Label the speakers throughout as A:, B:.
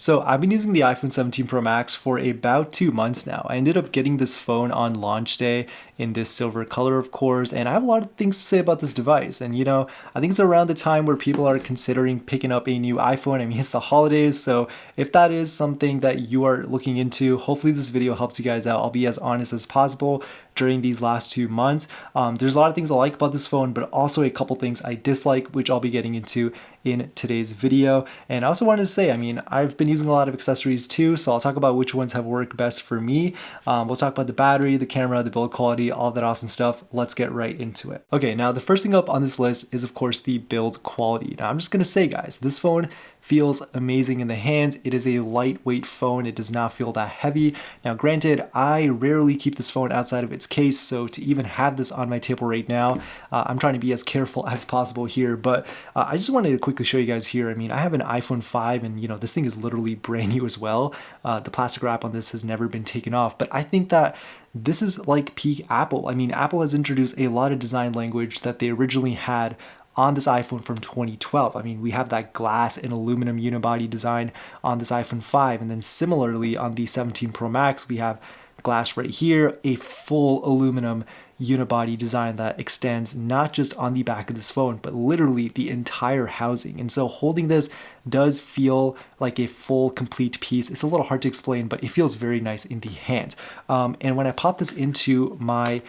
A: So I've been using the iPhone 17 Pro Max for about 2 months now. I ended up getting this phone on launch day in this silver color, of course, and I have a lot of things to say about this device. And I think it's around the time where people are considering picking up a new iPhone. I mean, it's the holidays, so if that is something that you are looking into, hopefully this video helps you guys out. I'll be as honest as possible during these last 2 months. There's a lot of things I like about this phone, but also a couple things I dislike, which I'll be getting into in today's video. And I also wanted to say, I mean, I've been using a lot of accessories too, so I'll talk about which ones have worked best for me. We'll talk about the battery, the camera, the build quality, all that awesome stuff. Let's get right into it. Okay, now the first thing up on this list is of course the build quality. Now I'm just gonna say, guys, this phone feels amazing in the hands. It is a lightweight phone. It does not feel that heavy. Now, granted, I rarely keep this phone outside of its case, so to even have this on my table right now, I'm trying to be as careful as possible here, but I just wanted to quickly show you guys here. I mean, I have an iPhone 5 and this thing is literally brand new as well. The plastic wrap on this has never been taken off, but I think that this is like peak Apple. I mean, Apple has introduced a lot of design language that they originally had on this iPhone from 2012. I mean, we have that glass and aluminum unibody design on this iPhone 5, and then similarly on the 17 Pro Max, we have glass right here, a full aluminum unibody design that extends not just on the back of this phone, but literally the entire housing. And so holding this does feel like a full, complete piece. It's a little hard to explain, but it feels very nice in the hands. And when I pop this into my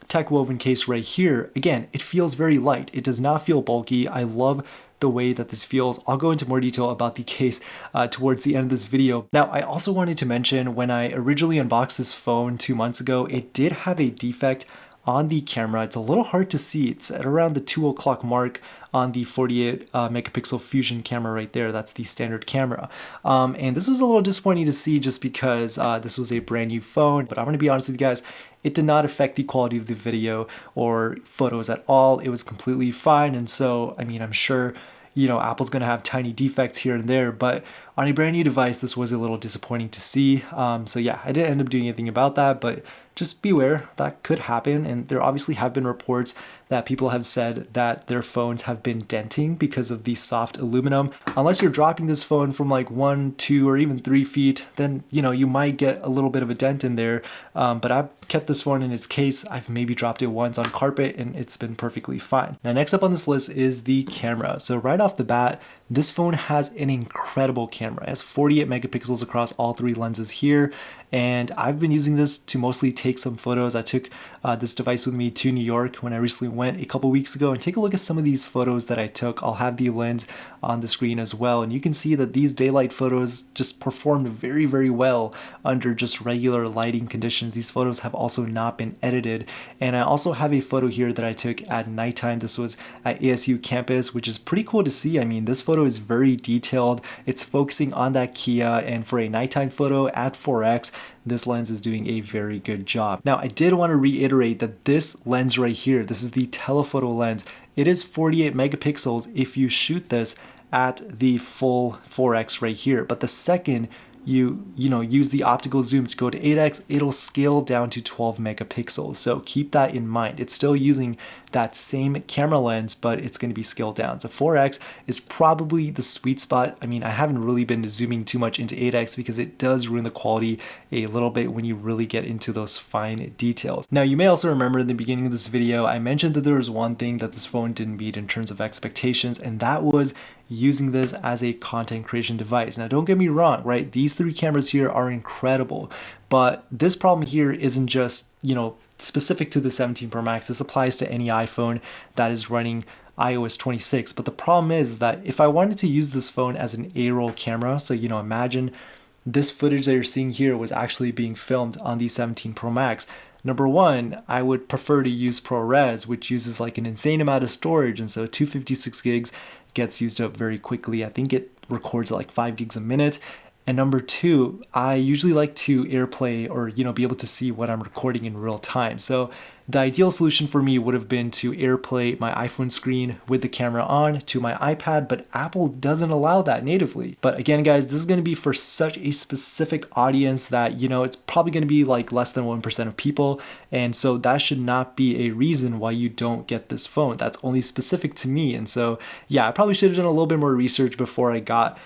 A: tech woven case right here, again, it feels very light. It does not feel bulky. I love the way that this feels. I'll go into more detail about the case towards the end of this video. Now, I also wanted to mention when I originally unboxed this phone 2 months ago, it did have a defect on the camera. It's a little hard to see. It's at around the 2 o'clock mark on the 48 megapixel fusion camera right there. That's the standard camera. And this was a little disappointing to see just because this was a brand new phone, but I'm gonna be honest with you guys, it did not affect the quality of the video or photos at all. It was completely fine. And so, I mean, I'm sure Apple's going to have tiny defects here and there, but on a brand new device, this was a little disappointing to see. So yeah, I didn't end up doing anything about that, but just beware, that could happen. And there obviously have been reports that people have said that their phones have been denting because of the soft aluminum. Unless you're dropping this phone from like 1, 2, or even 3 feet, then you might get a little bit of a dent in there. But I've kept this phone in its case. I've maybe dropped it once on carpet and it's been perfectly fine. Now, next up on this list is the camera. So right off the bat, this phone has an incredible camera. It has 48 megapixels across all 3 lenses here, and I've been using this to mostly take some photos. I took this device with me to New York when I recently went a couple weeks ago, and take a look at some of these photos that I took. I'll have the lens on the screen as well, and you can see that these daylight photos just performed very, very well under just regular lighting conditions. These photos have also not been edited, and I also have a photo here that I took at nighttime. This was at ASU campus, which is pretty cool to see. I mean, this photo is very detailed. It's focusing on that Kia, and for a nighttime photo at 4x, this lens is doing a very good job. Now, I did want to reiterate that this lens right here, this is the telephoto lens. It is 48 megapixels if you shoot this at the full 4x right here. But the second you use the optical zoom to go to 8x, it'll scale down to 12 megapixels. So keep that in mind. It's still using that same camera lens, but it's going to be scaled down. So 4x is probably the sweet spot. I mean, I haven't really been zooming too much into 8x because it does ruin the quality a little bit when you really get into those fine details. Now, you may also remember in the beginning of this video, I mentioned that there was one thing that this phone didn't meet in terms of expectations, and that was using this as a content creation device. Now, don't get me wrong, right? These 3 cameras here are incredible, but this problem here isn't just, specific to the 17 Pro Max. This applies to any iPhone that is running iOS 26. But the problem is that if I wanted to use this phone as an A-roll camera, so imagine this footage that you're seeing here was actually being filmed on the 17 Pro Max. Number one, I would prefer to use ProRes, which uses like an insane amount of storage, and so 256 gigs gets used up very quickly. I think it records like 5 gigs a minute. And number two, I usually like to AirPlay or be able to see what I'm recording in real time. So the ideal solution for me would have been to AirPlay my iPhone screen with the camera on to my iPad, but Apple doesn't allow that natively. But again, guys, this is going to be for such a specific audience that it's probably going to be like less than 1% of people, and so that should not be a reason why you don't get this phone. That's only specific to me. And so yeah, I probably should have done a little bit more research before I got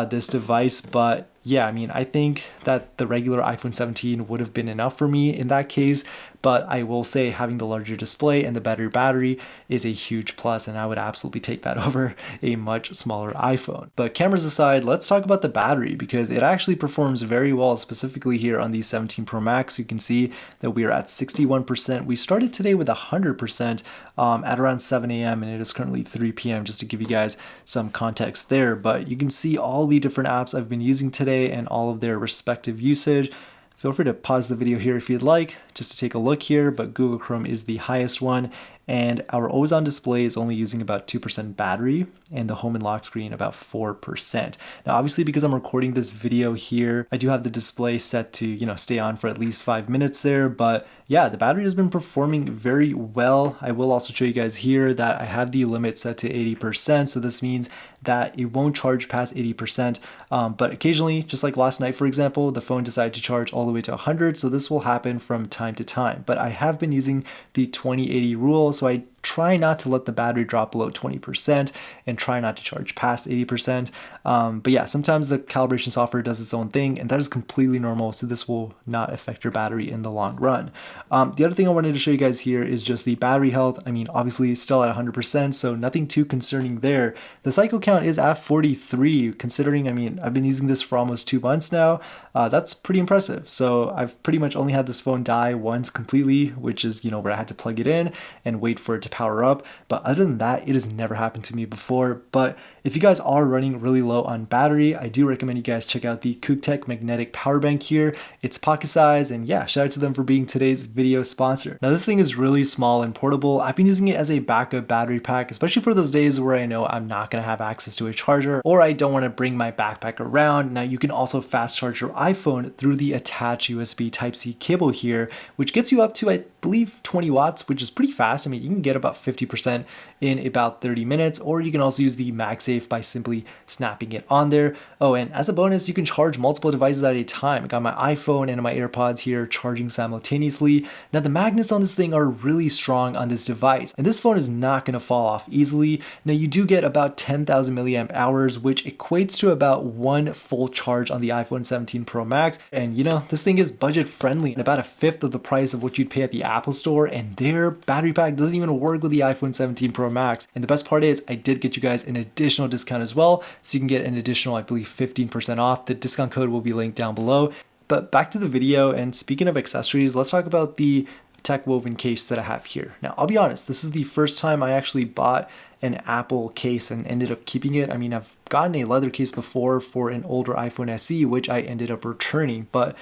A: this device, but yeah, I mean, I think that the regular iPhone 17 would have been enough for me in that case, but I will say having the larger display and the better battery is a huge plus, and I would absolutely take that over a much smaller iPhone. But cameras aside, let's talk about the battery, because it actually performs very well, specifically here on the 17 Pro Max. You can see that we are at 61%. We started today with 100% at around 7 a.m. and it is currently 3 p.m. just to give you guys some context there. But you can see all the different apps I've been using today and all of their respective usage. Feel free to pause the video here if you'd like, just to take a look here, but Google Chrome is the highest one, and our always on display is only using about 2% battery, and the home and lock screen about 4%. Now, obviously, because I'm recording this video here, I do have the display set to, stay on for at least 5 minutes there, but yeah, the battery has been performing very well. I will also show you guys here that I have the limit set to 80%, so this means that it won't charge past 80%, but occasionally, just like last night, for example, the phone decided to charge all the way to 100, so this will happen from time to time. But I have been using the 20-80 rule, so I try not to let the battery drop below 20% and try not to charge past 80%. But yeah, sometimes the calibration software does its own thing, and that is completely normal, so this will not affect your battery in the long run. The other thing I wanted to show you guys here is just the battery health. I mean, obviously still at 100%, so nothing too concerning there. The cycle count is at 43, considering, I mean, I've been using this for almost 2 months now. That's pretty impressive. So I've pretty much only had this phone die once completely, which is, where I had to plug it in and wait for it to power up. But other than that, it has never happened to me before. But if you guys are running really low on battery, I do recommend you guys check out the CUKTECH magnetic power bank here. It's pocket size, and yeah, shout out to them for being today's video sponsor. Now, this thing is really small and portable. I've been using it as a backup battery pack, especially for those days where I know I'm not going to have access to a charger or I don't want to bring my backpack around. Now, you can also fast charge your iPhone through the attached USB Type-C cable here, which gets you up to, I believe, 20 watts, which is pretty fast. I mean, you can get about 50% in about 30 minutes, or you can also use the MagSafe by simply snapping it on there. Oh, and as a bonus, you can charge multiple devices at a time. I got my iPhone and my AirPods here charging simultaneously. Now, the magnets on this thing are really strong on this device, and this phone is not going to fall off easily. Now, you do get about 10,000 milliamp hours, which equates to about one full charge on the iPhone 17 Pro Max. And this thing is budget friendly and about a fifth of the price of what you'd pay at the Apple Store, and their battery pack doesn't even work with the iPhone 17 Pro Max. And the best part is I did get you guys an additional discount as well, so you can get an additional, I believe, 15% off. The discount code will be linked down below. But back to the video, and speaking of accessories, let's talk about the tech woven case that I have here. Now, I'll be honest, this is the first time I actually bought an Apple case and ended up keeping it. I mean, I've gotten a leather case before for an older iPhone SE, which I ended up returning, but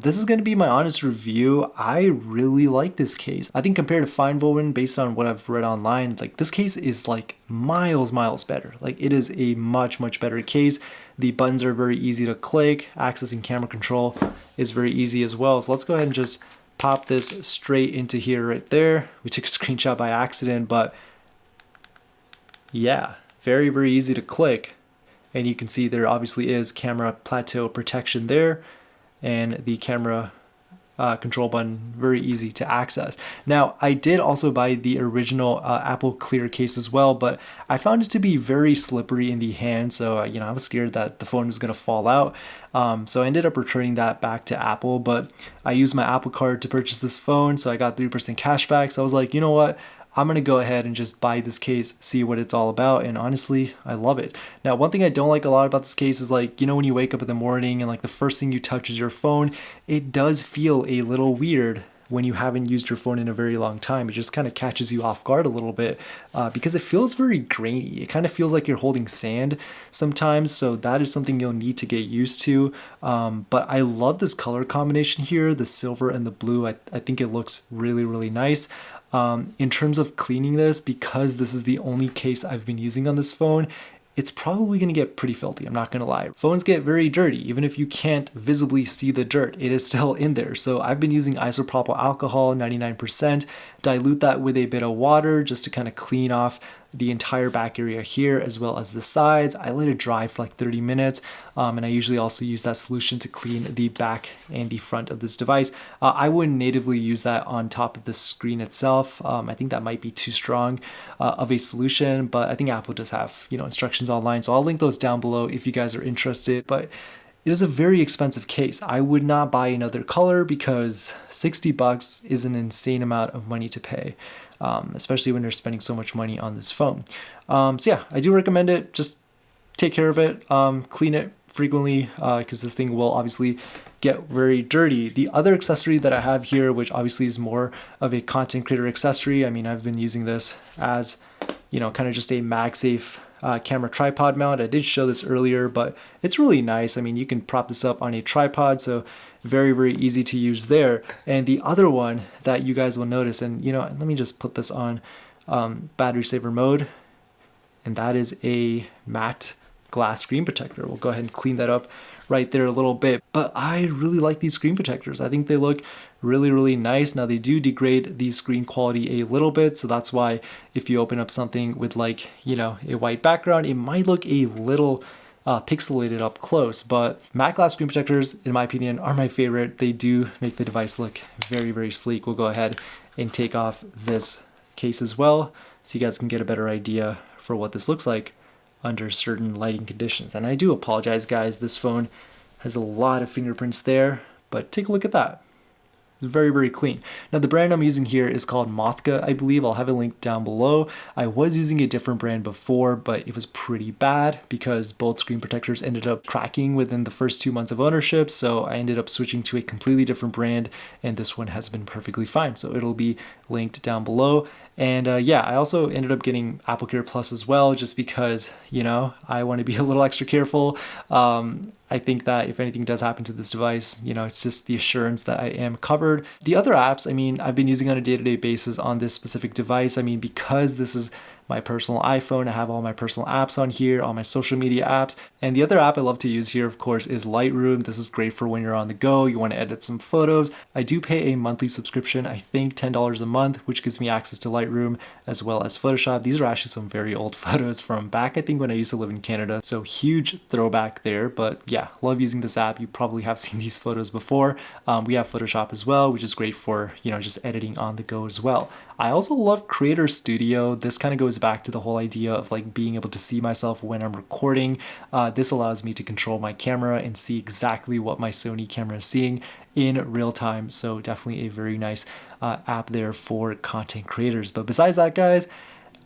A: this is going to be my honest review. I really like this case. I think compared to fine woven, based on what I've read online, like this case is like miles better. Like it is a much better case. The buttons are very easy to click. Accessing camera control is very easy as well. So let's go ahead and just pop this straight into here right there. We took a screenshot by accident, but yeah, very easy to click. And you can see there obviously is camera plateau protection there, and the camera control button, very easy to access. Now, I did also buy the original Apple clear case as well, but I found it to be very slippery in the hand, so I was scared that the phone was going to fall out. So I ended up returning that back to Apple, but I used my Apple card to purchase this phone, so I got 3% cash back. So I was like, you know what? I'm going to go ahead and just buy this case, see what it's all about, and honestly, I love it. Now, one thing I don't like a lot about this case is like, when you wake up in the morning and like the first thing you touch is your phone, it does feel a little weird when you haven't used your phone in a very long time. It just kind of catches you off guard a little bit because it feels very grainy. It kind of feels like you're holding sand sometimes, so that is something you'll need to get used to. But I love this color combination here, the silver and the blue. I think it looks really nice. In terms of cleaning this, because this is the only case I've been using on this phone, it's probably going to get pretty filthy, I'm not going to lie. Phones get very dirty. Even if you can't visibly see the dirt, it is still in there. So I've been using isopropyl alcohol, 99%, dilute that with a bit of water just to kind of clean off the entire back area here as well as the sides. I let it dry for like 30 minutes and I usually also use that solution to clean the back and the front of this device. I wouldn't natively use that on top of the screen itself. I think that might be too strong of a solution, but I think Apple does have, you know, instructions online, so I'll link those down below if you guys are interested. But it is a very expensive case. I would not buy another color because 60 bucks is an insane amount of money to pay, especially when you're spending so much money on this phone. So yeah, I do recommend it. Just take care of it, clean it frequently because this thing will obviously get very dirty. The other accessory that I have here, which obviously is more of a content creator accessory, I mean, I've been using this as, you know, kind of just a MagSafe camera tripod mount. I did show this earlier, but it's really nice. I mean, you can prop this up on a tripod, so very, very easy to use there. And the other one that you guys will notice, and you know, let me just put this on battery saver mode, and that is a matte glass screen protector. We'll go ahead and clean that up right there a little bit. But I really like these screen protectors. I think they look really, really nice. Now they do degrade the screen quality a little bit, so that's why if you open up something with like, you know, a white background, it might look a little pixelated up close. But matte glass screen protectors, in my opinion, are my favorite. They do make the device look very, very sleek. We'll go ahead and take off this case as well so you guys can get a better idea for what this looks like under certain lighting conditions. And I do apologize, guys, this phone has a lot of fingerprints there, but take a look at that. It's very, very clean. Now the brand I'm using here is called Mothka, I believe. I'll have a link down below. I was using a different brand before, but it was pretty bad because both screen protectors ended up cracking within the first 2 months of ownership. So I ended up switching to a completely different brand, and this one has been perfectly fine. So it'll be linked down below. And yeah, I also ended up getting AppleCare Plus as well, just because, you know, I want to be a little extra careful. I think that if anything does happen to this device, you know, it's just the assurance that I am covered. The other apps, I mean, I've been using on a day-to-day basis on this specific device. I mean, because this is my personal iPhone, I have all my personal apps on here, all my social media apps. And the other app I love to use here, of course, is Lightroom. This is great for when you're on the go, you want to edit some photos. I do pay a monthly subscription, I think $10 a month, which gives me access to Lightroom as well as Photoshop. These are actually some very old photos from back, I think, when I used to live in Canada. So huge throwback there, but yeah, love using this app. You probably have seen these photos before. We have Photoshop as well, which is great for, you know, just editing on the go as well. I also love Creator Studio. This kind of goes back to the whole idea of like being able to see myself when I'm recording. This allows me to control my camera and see exactly what my Sony camera is seeing in real time. So definitely a very nice app there for content creators. But besides that, guys,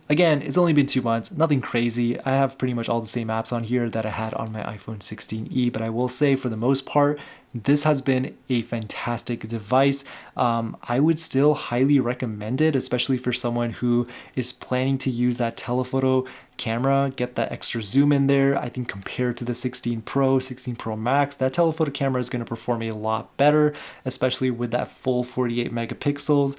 A: again, it's only been 2 months, nothing crazy. I have pretty much all the same apps on here that I had on my iPhone 16e, but I will say for the most part, this has been a fantastic device. I would still highly recommend it, especially for someone who is planning to use that telephoto camera, get that extra zoom in there. I think compared to the 16 Pro, 16 Pro Max, that telephoto camera is going to perform a lot better, especially with that full 48 megapixels.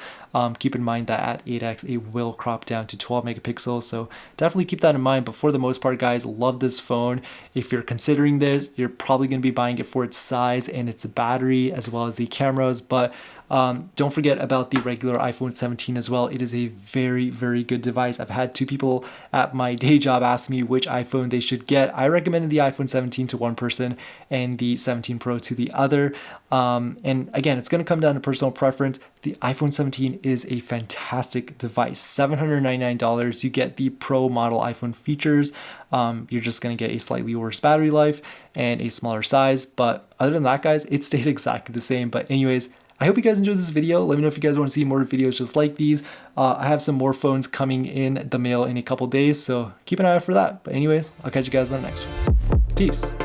A: Keep in mind that at 8x, it will crop down to 12 megapixels. So definitely keep that in mind. But for the most part, guys, love this phone. If you're considering this, you're probably going to be buying it for its size and its battery as well as the cameras. But don't forget about the regular iPhone 17 as well. It is a very, very good device. I've had 2 people at my day job ask me which iPhone they should get. I recommended the iPhone 17 to one person and the 17 Pro to the other. And again, it's going to come down to personal preference. The iPhone 17 is a fantastic device. $799. You get the Pro model iPhone features. You're just going to get a slightly worse battery life and a smaller size. But other than that, guys, it stayed exactly the same. But anyways, I hope you guys enjoyed this video. Let me know if you guys want to see more videos just like these. I have some more phones coming in the mail in a couple days, so keep an eye out for that. But anyways, I'll catch you guys on the next one. Peace.